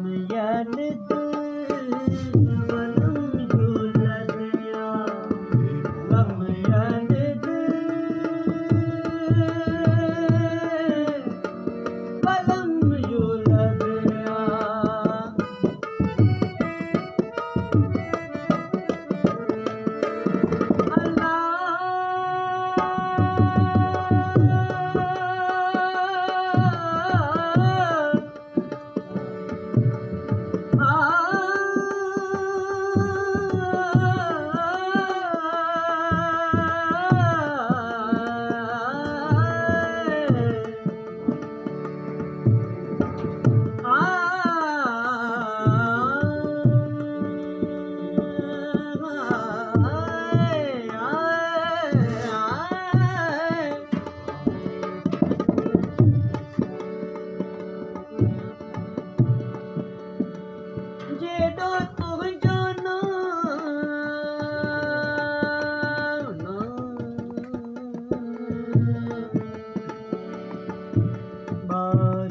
Harmonium में।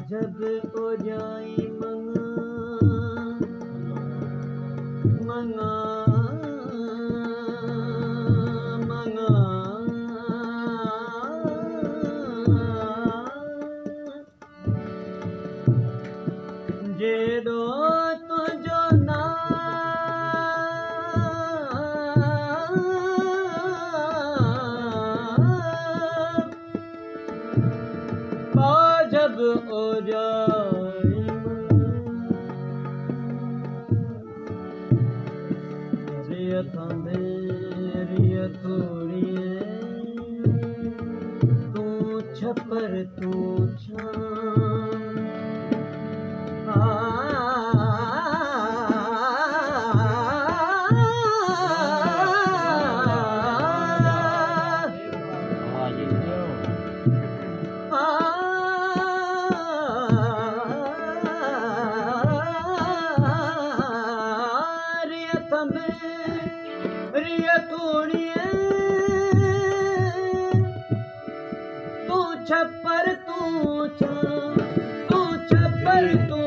जब हो जाए मंगा मंगा जे दो तो जो ना जब हो जाए रियत मेरी थोड़ी तू छपर तू छप्पर तू छप्पर तू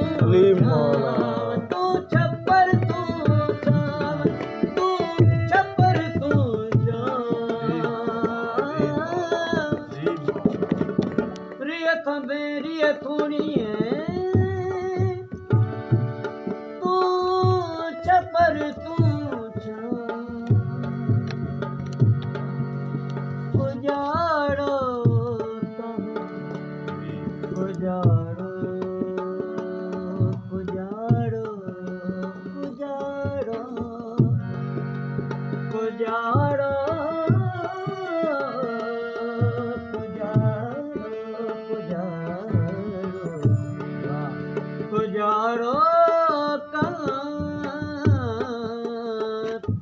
तू छप्पर तू छप्पर तू रियत मेरी थोड़ी तू छप्पर तू उजाड़ो उजाड़ो उजाड़ो उजाड़ो उजाड़ो उजाड़ो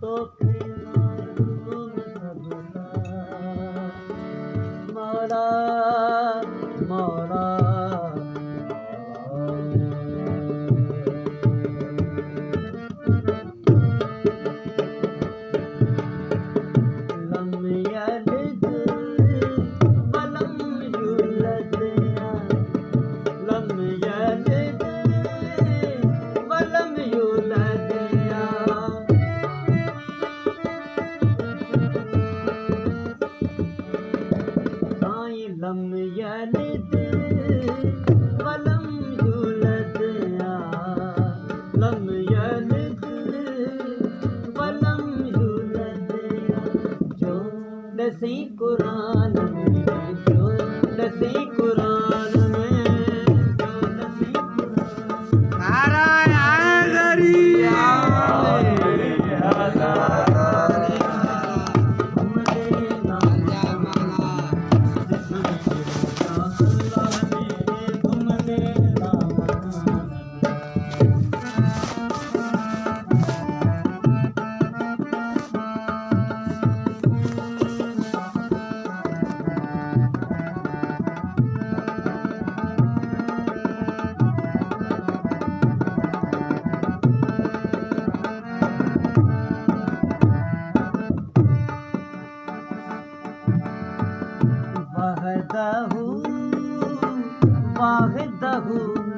तो मोरा मोरा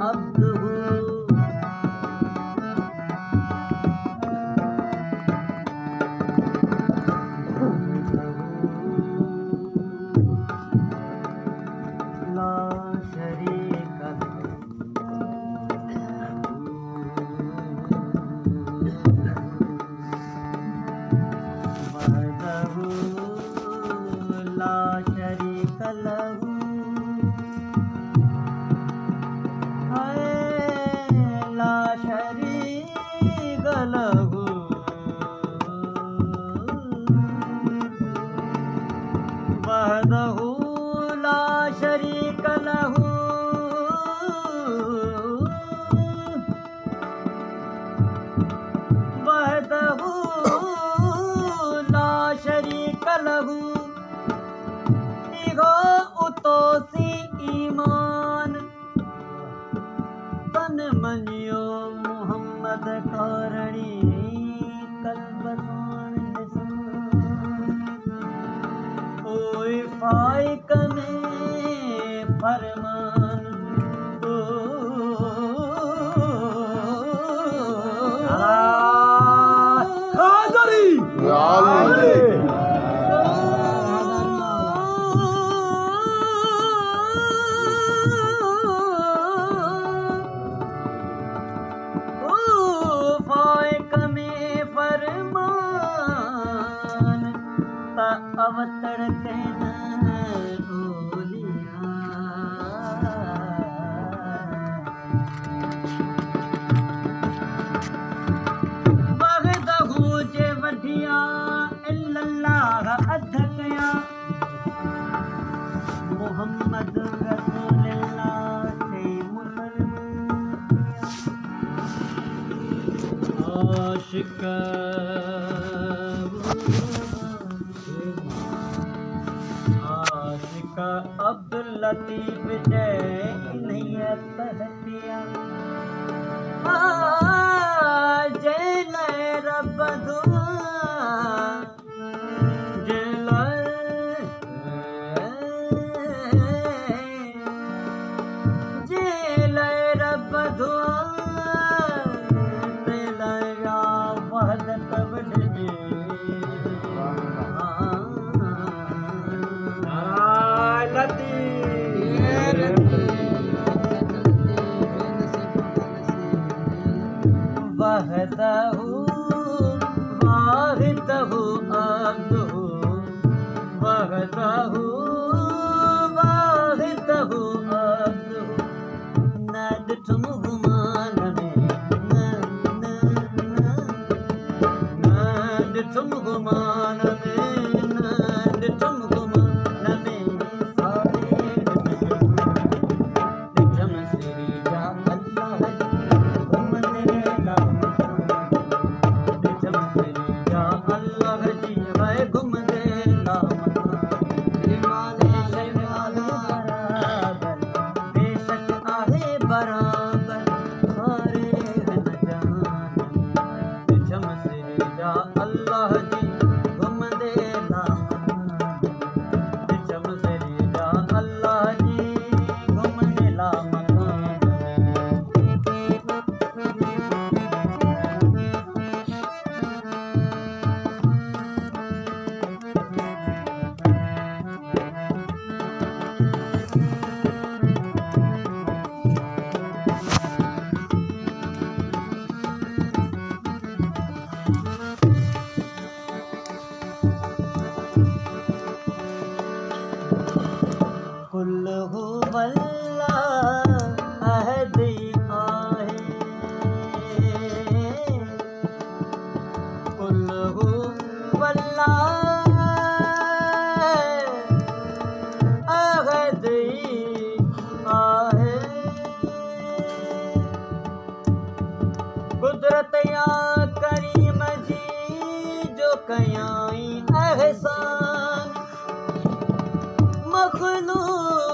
अब्दुहु ला शरीक वहदहु ला शरीक लहु ला शरीक लहु वहदहु ला शरीक लहु वहदहु ला शरीक लहु इगो उतोसी ईमान तन मनियो मोहम्मद कारणी कल्बसान ओए फाइक में फरमान ओ कादरी फाइक में फरमान ता अवतड़ कहना बोलिया बगदहू जे वधिया इल्लल्लाह अधकया मोहम्मद रसूलुल्लाह से आशिक आशिक अब्दुल लतीफ जय नहीं पहतिया जय लय रब दुआ जय लय रब दुआ वहदहु वाहिदहु अब्दुहु वहदहु वाहिदहु अब्दुहु नदतुम गुमान में नदतुम गुमान में नदतुम गुमान में कुल्हु वल्ला अहदी आहे कुल्हु वल्ला अहदी आहे कुदरत या करीम जी जो कयाई एहसान मखलूक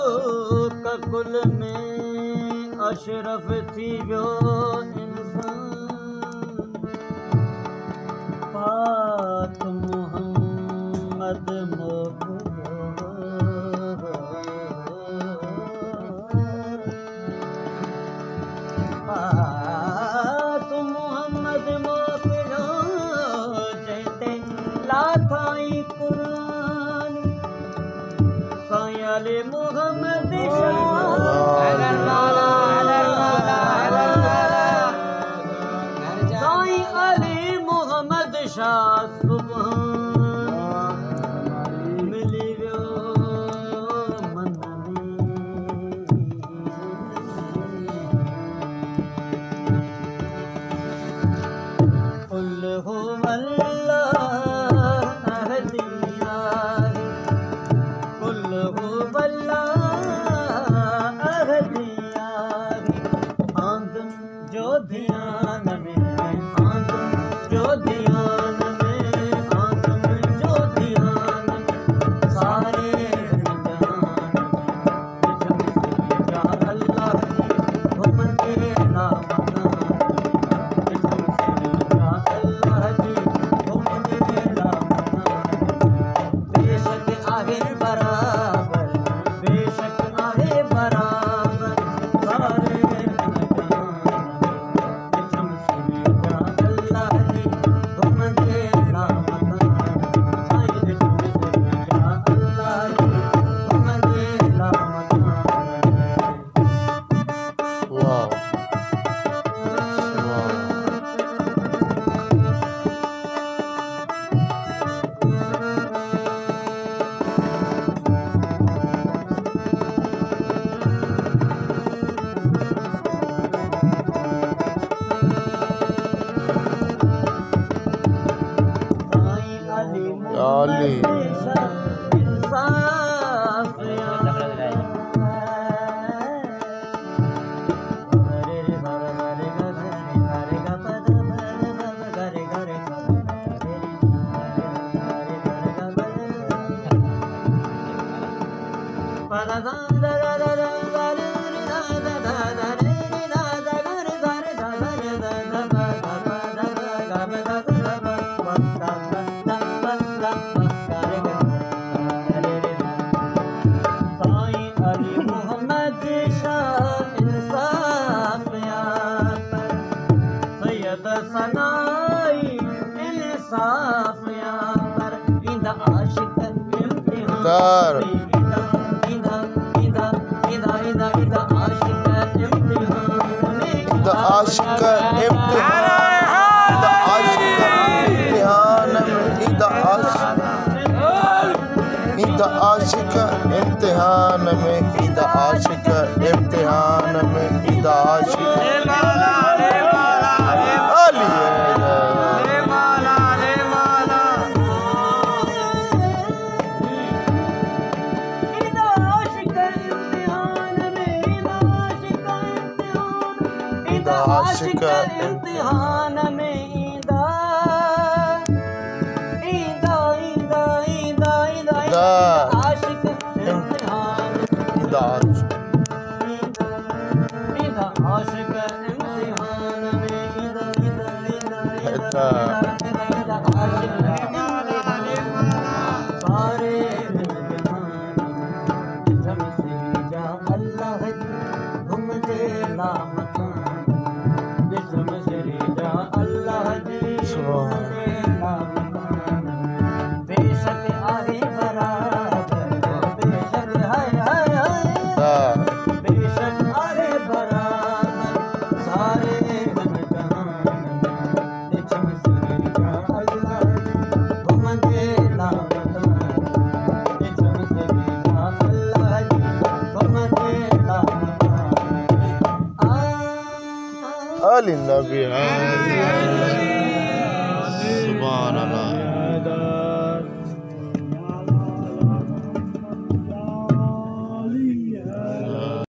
कुल में अशरफ थी वियो इंसान पाक मोहम्मद तुम मोहम्मद मोकिलो चइते लाथाई कुरान साईं अली मोहम्मद साईं अली मोहम्मद शाह सुभान मिली वियो मन में कुल हो अल्लाह अहदियार कुल हो अल्लाह अहदियार आंदम जो ध्यान में आंदम जो ध्यान में आंदम जो ध्यान में सारे जहान अल्लाह की हुक्म के नाम इम्तिहान में ईदा आशिक इम्तिहान में ईदा आशिक आशिक इम्तिहान में ईदा ईदा ईदा ईदा ईदा आशिक इम्तिहान ईदा ईदा आशिक इम्तिहान में ईदा ईदा ईदा ईदा आशिक सारे जम से जा अल्लाह घूम दे नाम Ali Nabi Subhanallah.